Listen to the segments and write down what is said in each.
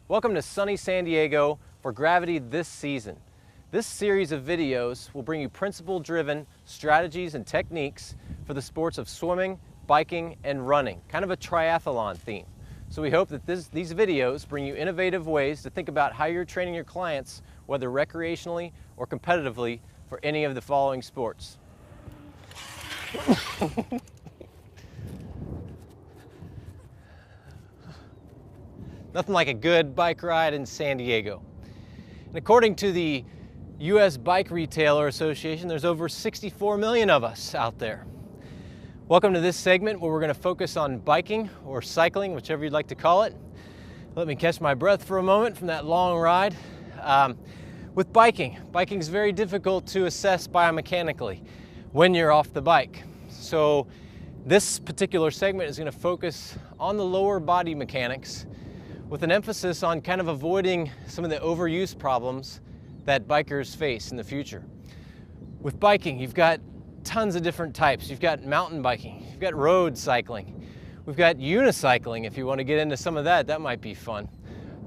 Welcome to sunny San Diego for Gravity this season. This series of videos will bring you principle-driven strategies and techniques for the sports of swimming, biking, and running, kind of a triathlon theme. So we hope that these videos bring you innovative ways to think about how you're training your clients, whether recreationally or competitively, for any of the following sports. Nothing like a good bike ride in San Diego. And according to the U.S. Bike Retailer Association, there's over 64 million of us out there. Welcome to this segment where we're going to focus on biking or cycling, whichever you'd like to call it. Let me catch my breath for a moment from that long ride. With biking is very difficult to assess biomechanically when you're off the bike. So this particular segment is going to focus on the lower body mechanics with an emphasis on kind of avoiding some of the overuse problems that bikers face in the future. With biking, you've got tons of different types. You've got mountain biking, you've got road cycling, we've got unicycling. If you want to get into some of that, that might be fun.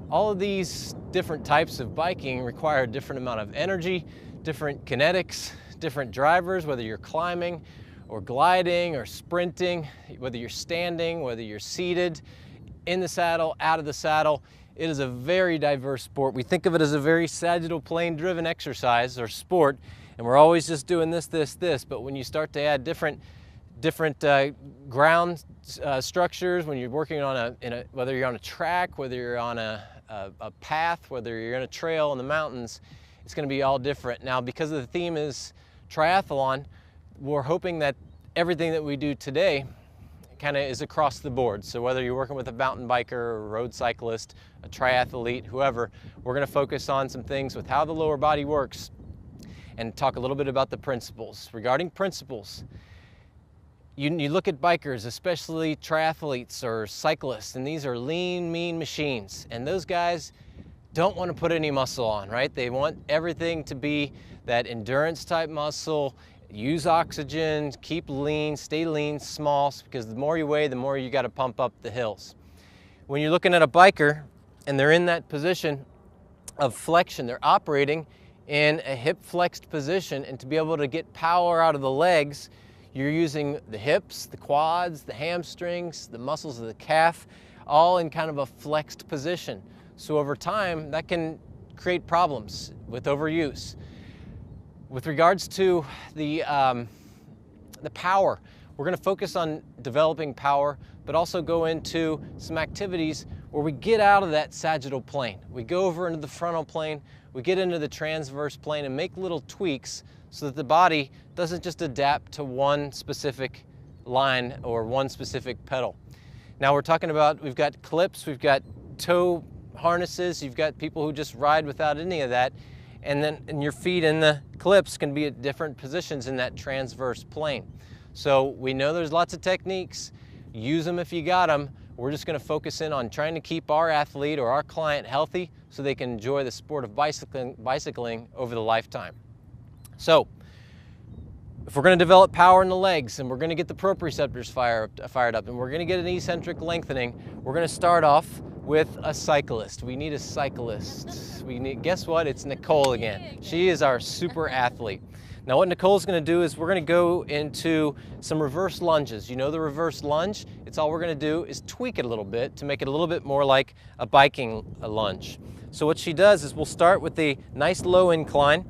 All of these different types of biking require a different amount of energy, different kinetics, different drivers, whether you're climbing or gliding or sprinting, whether you're standing, whether you're seated, in the saddle, out of the saddle. It is a very diverse sport. We think of it as a very sagittal plane driven exercise or sport, and we're always just doing this, but when you start to add different ground structures, when you're working on whether you're on a track, whether you're on a path, whether you're in a trail in the mountains, it's going to be all different. Now, because the theme is triathlon, we're hoping that everything that we do today kind of is across the board. So whether you're working with a mountain biker, or a road cyclist, a triathlete, whoever, we're going to focus on some things with how the lower body works and talk a little bit about the principles. Regarding principles, you look at bikers, especially triathletes or cyclists, and these are lean, mean machines. And those guys don't want to put any muscle on, right? They want everything to be that endurance type muscle. Use oxygen, keep lean, stay lean, small, because the more you weigh, the more you got to pump up the hills. When you're looking at a biker and they're in that position of flexion, they're operating in a hip flexed position, and to be able to get power out of the legs, you're using the hips, the quads, the hamstrings, the muscles of the calf, all in kind of a flexed position. So over time, that can create problems with overuse. With regards to the power, we're going to focus on developing power, but also go into some activities where we get out of that sagittal plane. We go over into the frontal plane, we get into the transverse plane and make little tweaks so that the body doesn't just adapt to one specific line or one specific pedal. Now we're talking about, we've got clips, we've got toe harnesses, you've got people who just ride without any of that. And your feet in the clips can be at different positions in that transverse plane. So we know there's lots of techniques. Use them if you got them. We're just going to focus in on trying to keep our athlete or our client healthy so they can enjoy the sport of bicycling over the lifetime. So if we're going to develop power in the legs, and we're going to get the proprioceptors fired up, and we're going to get an eccentric lengthening, we're going to start off with a cyclist. We need a cyclist. Guess what? It's Nicole again. She is our super athlete. Now what Nicole's going to do is we're going to go into some reverse lunges. You know the reverse lunge? It's all we're going to do is tweak it a little bit to make it a little bit more like a biking lunge. So what she does is we'll start with the nice low incline.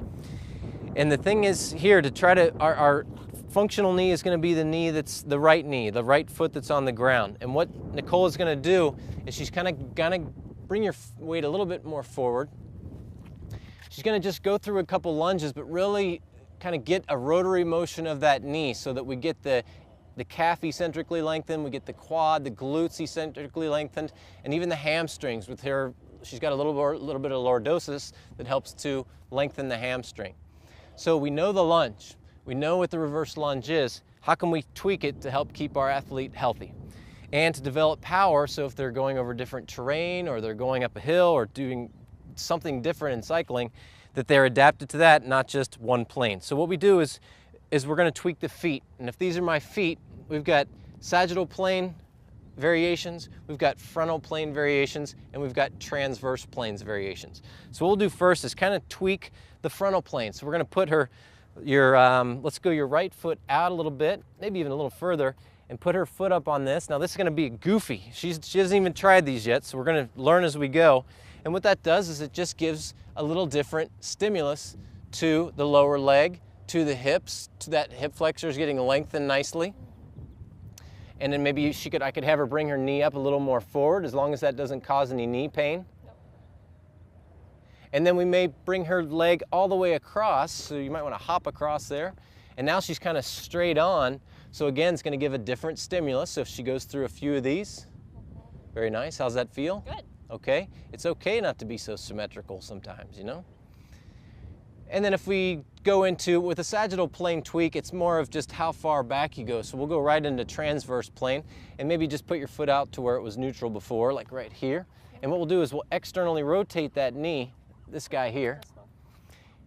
And the thing is here to try to, our functional knee is going to be the knee that's the right foot that's on the ground. And what Nicole is going to do is she's kind of going to bring your weight a little bit more forward. She's going to just go through a couple lunges, but really kind of get a rotary motion of that knee so that we get the calf eccentrically lengthened, we get the quad, the glutes eccentrically lengthened, and even the hamstrings with her. She's got a little bit of lordosis that helps to lengthen the hamstring. So we know the lunge. We know what the reverse lunge is. How can we tweak it to help keep our athlete healthy? And to develop power, so if they're going over different terrain or they're going up a hill or doing something different in cycling, that they're adapted to that, not just one plane. So what we do is we're going to tweak the feet. And if these are my feet, we've got sagittal plane variations, we've got frontal plane variations, and we've got transverse planes variations. So what we'll do first is kind of tweak the frontal plane. So we're going to put let's go your right foot out a little bit, maybe even a little further, and put her foot up on this. Now this is going to be goofy. She hasn't even tried these yet, so we're going to learn as we go. And what that does is it just gives a little different stimulus to the lower leg, to the hips, to that hip flexor is getting lengthened nicely. And then maybe I could have her bring her knee up a little more forward, as long as that doesn't cause any knee pain. Nope. And then we may bring her leg all the way across, so you might want to hop across there. And now she's kind of straight on, so again, it's going to give a different stimulus. So if she goes through a few of these, very nice. How's that feel? Good. Okay. It's okay not to be so symmetrical sometimes, you know? And then if we go into, with a sagittal plane tweak, it's more of just how far back you go. So we'll go right into transverse plane, and maybe just put your foot out to where it was neutral before, like right here. And what we'll do is we'll externally rotate that knee, this guy here.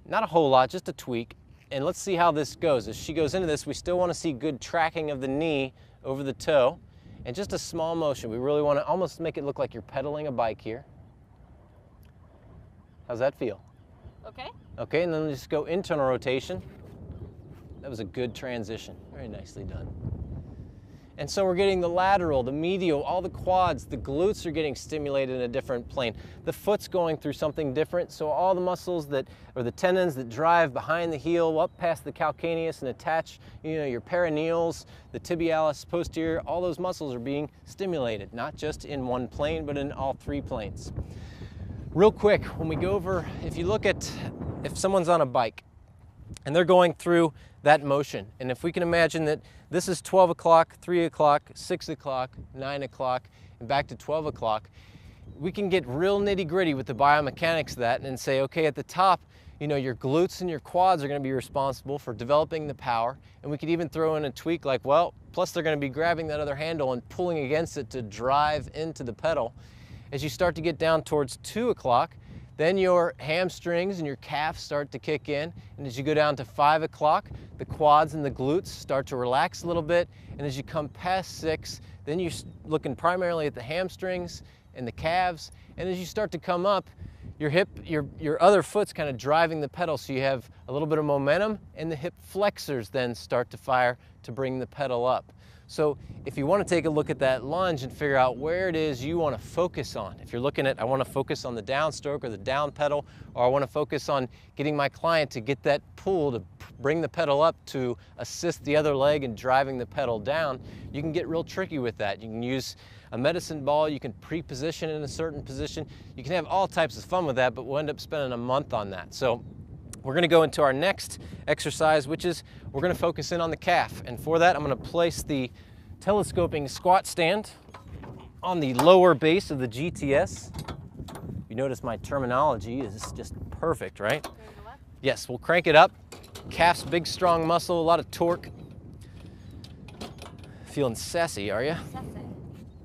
Not a whole lot, just a tweak. And let's see how this goes. As she goes into this, we still want to see good tracking of the knee over the toe, and just a small motion. We really want to almost make it look like you're pedaling a bike here. How's that feel? Okay. Okay, and then just go internal rotation. That was a good transition. Very nicely done. And so we're getting the lateral, the medial, all the quads, the glutes are getting stimulated in a different plane. The foot's going through something different, so all the muscles or the tendons that drive behind the heel up past the calcaneus and attach, your peroneals, the tibialis posterior, all those muscles are being stimulated, not just in one plane, but in all three planes. Real quick, when we go over, if someone's on a bike and they're going through that motion, and if we can imagine that this is 12 o'clock, 3 o'clock, 6 o'clock, 9 o'clock, and back to 12 o'clock, we can get real nitty-gritty with the biomechanics of that and say, okay, at the top, your glutes and your quads are going to be responsible for developing the power, and we could even throw in a tweak like, well, plus they're going to be grabbing that other handle and pulling against it to drive into the pedal. As you start to get down towards 2 o'clock, then your hamstrings and your calves start to kick in. And as you go down to 5 o'clock, the quads and the glutes start to relax a little bit. And as you come past 6, then you're looking primarily at the hamstrings and the calves. And as you start to come up, your hip, your other foot's kind of driving the pedal, so you have a little bit of momentum, and the hip flexors then start to fire to bring the pedal up. So if you want to take a look at that lunge and figure out where it is you want to focus on, if you're looking at, I want to focus on the downstroke or the down pedal, or I want to focus on getting my client to get that pull to bring the pedal up to assist the other leg in driving the pedal down, you can get real tricky with that. You can use a medicine ball, you can pre-position in a certain position, you can have all types of fun with that, but we'll end up spending a month on that. So we're going to go into our next exercise, which is we're going to focus in on the calf. And for that, I'm going to place the telescoping squat stand on the lower base of the GTS. You notice my terminology is just perfect, right? Yes, we'll crank it up. Calf's big, strong muscle, a lot of torque. Feeling sassy, are you? Sassy.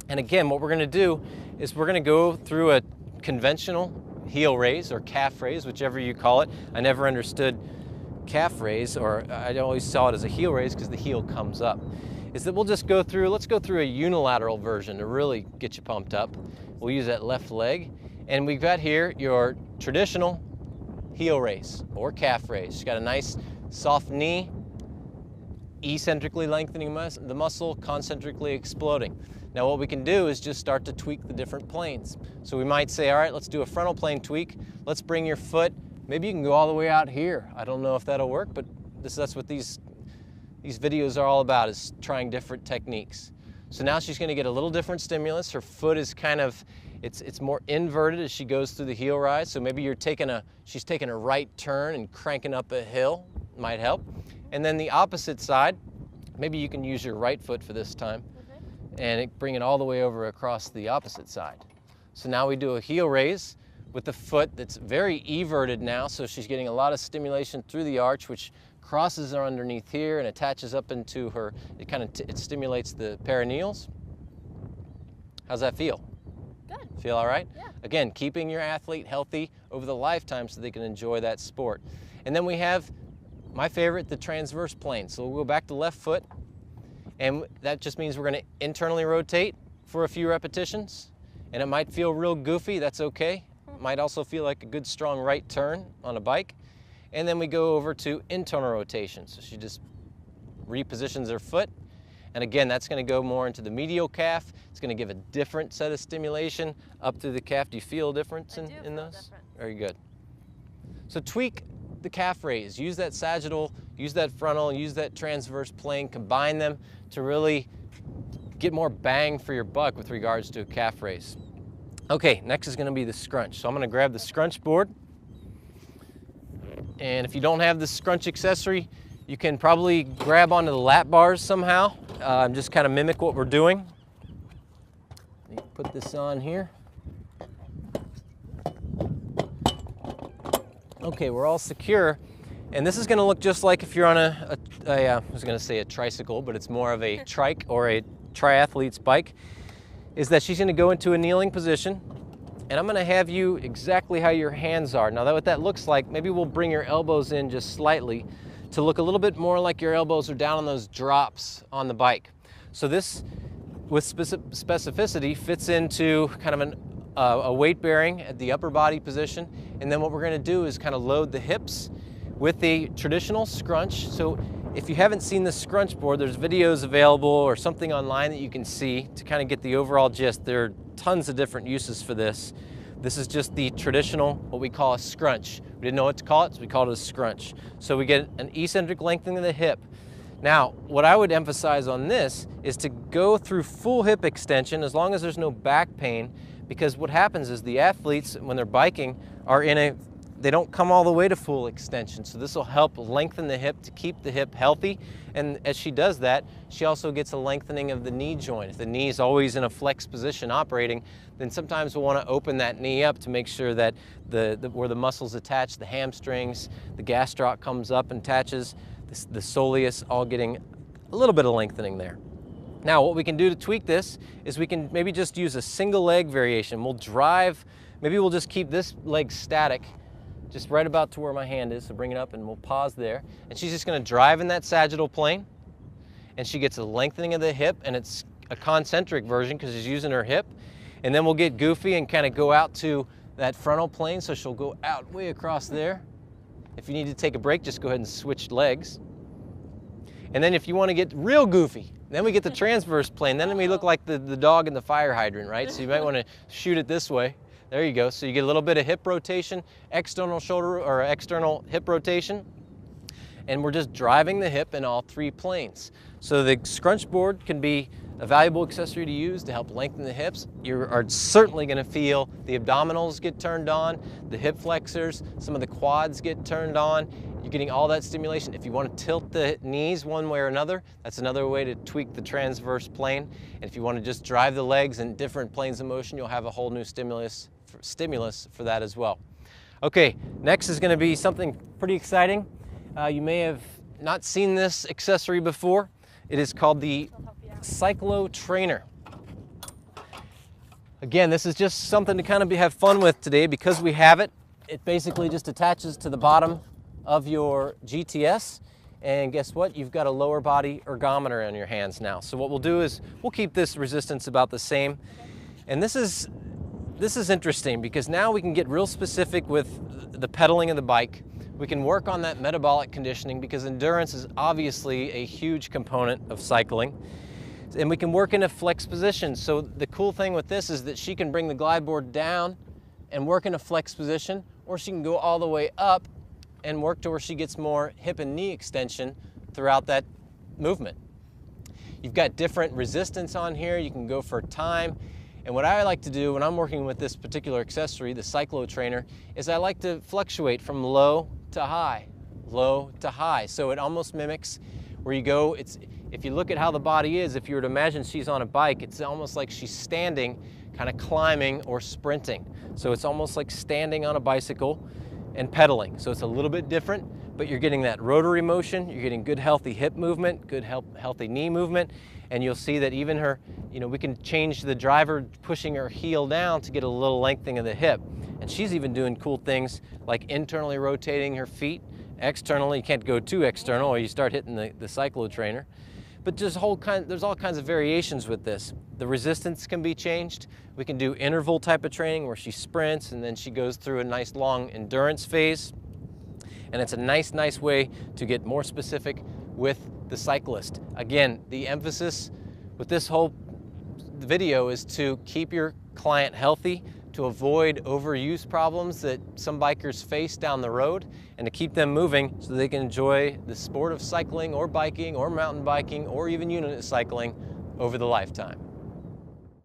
And again, what we're going to do is we're going to go through a conventional heel raise or calf raise, whichever you call it. I never understood calf raise, or I always saw it as a heel raise because the heel comes up. Is that we'll just go through, let's go through a unilateral version to really get you pumped up. We'll use that left leg, and we've got here your traditional heel raise or calf raise. You've got a nice soft knee, eccentrically lengthening the muscle, concentrically exploding. Now what we can do is just start to tweak the different planes. So we might say, all right, let's do a frontal plane tweak. Let's bring your foot, maybe you can go all the way out here. I don't know if that'll work, but that's what these videos are all about, is trying different techniques. So now she's gonna get a little different stimulus. Her foot is kind of, it's more inverted as she goes through the heel rise. So maybe she's taking a right turn and cranking up a hill, might help. And then the opposite side, maybe you can use your right foot for this time and bring it all the way over across the opposite side. So now we do a heel raise with the foot that's very everted now, so she's getting a lot of stimulation through the arch, which crosses her underneath here and attaches up into her, it stimulates the peroneals. How's that feel? Good. Feel all right? Yeah. Again, keeping your athlete healthy over the lifetime so they can enjoy that sport. And then we have my favorite, the transverse plane. So we'll go back to left foot, and that just means we're going to internally rotate for a few repetitions, and it might feel real goofy. That's okay. It might also feel like a good strong right turn on a bike. And then we go over to internal rotation. So she just repositions her foot. And again, that's going to go more into the medial calf. It's going to give a different set of stimulation up through the calf. Do you feel a difference in those? Different. Very good. So tweak the calf raise. Use that sagittal, use that frontal, use that transverse plane. Combine them to really get more bang for your buck with regards to a calf raise. Okay, next is going to be the scrunch. So I'm going to grab the scrunch board. And if you don't have the scrunch accessory, you can probably grab onto the lap bars somehow. Just kind of mimic what we're doing. Let me put this on here. Okay, we're all secure. And this is going to look just like if you're on I was going to say a tricycle, but it's more of a trike or a triathlete's bike, is that she's going to go into a kneeling position. And I'm going to have you exactly how your hands are. Now, what that looks like, maybe we'll bring your elbows in just slightly to look a little bit more like your elbows are down on those drops on the bike. So this, with specificity, fits into kind of a weight bearing at the upper body position. And then what we're going to do is kind of load the hips with the traditional scrunch. So if you haven't seen the scrunch board, there's videos available or something online that you can see to kind of get the overall gist. There are tons of different uses for this. This is just the traditional, what we call a scrunch. We didn't know what to call it, so we called it a scrunch. So we get an eccentric lengthening of the hip. Now, what I would emphasize on this is to go through full hip extension as long as there's no back pain, because what happens is the athletes, when they're biking, they don't come all the way to full extension. So this will help lengthen the hip to keep the hip healthy. And as she does that, she also gets a lengthening of the knee joint. If the knee is always in a flex position operating, then sometimes we'll want to open that knee up to make sure that where the muscles attach, the hamstrings, the gastroc comes up and attaches, the soleus all getting a little bit of lengthening there. Now, what we can do to tweak this is we can maybe just use a single leg variation. Maybe we'll just keep this leg static, just right about to where my hand is, so bring it up and we'll pause there. And she's just going to drive in that sagittal plane, and she gets a lengthening of the hip, and it's a concentric version because she's using her hip. And then we'll get goofy and kind of go out to that frontal plane, so she'll go out way across there. If you need to take a break, just go ahead and switch legs. And then if you want to get real goofy, then we get the transverse plane. Then we look like the dog in the fire hydrant, right? So you might want to shoot it this way. There you go. So you get a little bit of hip rotation, external shoulder or external hip rotation, and we're just driving the hip in all three planes. So the scrunch board can be a valuable accessory to use to help lengthen the hips. You are certainly going to feel the abdominals get turned on, the hip flexors, some of the quads get turned on. You're getting all that stimulation. If you want to tilt the knees one way or another, that's another way to tweak the transverse plane. And if you want to just drive the legs in different planes of motion, you'll have a whole new stimulus for that as well. Okay, next is going to be something pretty exciting. You may have not seen this accessory before. It is called the Cyclo Trainer. Again, this is just something to kind of have fun with today because we have it. It basically just attaches to the bottom of your GTS, and guess what? You've got a lower body ergometer in your hands now. So what we'll do is we'll keep this resistance about the same. And this is interesting because now we can get real specific with the pedaling of the bike. We can work on that metabolic conditioning because endurance is obviously a huge component of cycling. And we can work in a flex position. So the cool thing with this is that she can bring the glide board down and work in a flex position, or she can go all the way up and work to where she gets more hip and knee extension throughout that movement. You've got different resistance on here. You can go for time. And what I like to do when I'm working with this particular accessory, the Cyclo Trainer, is I like to fluctuate from low to high, low to high. So it almost mimics where you go, if you look at how the body is, if you were to imagine she's on a bike, it's almost like she's standing, kind of climbing or sprinting. So it's almost like standing on a bicycle and pedaling. So it's a little bit different, but you're getting that rotary motion, you're getting good healthy hip movement, good healthy knee movement, and you'll see that even her, we can change the driver pushing her heel down to get a little lengthening of the hip. And she's even doing cool things like internally rotating her feet, externally, you can't go too external or you start hitting the Cyclo Trainer. But there's all kinds of variations with this. The resistance can be changed. We can do interval type of training where she sprints and then she goes through a nice long endurance phase. And it's a nice way to get more specific with the cyclist. Again, the emphasis with this whole video is to keep your client healthy, to avoid overuse problems that some bikers face down the road, and to keep them moving so they can enjoy the sport of cycling or biking or mountain biking or even unit cycling over the lifetime.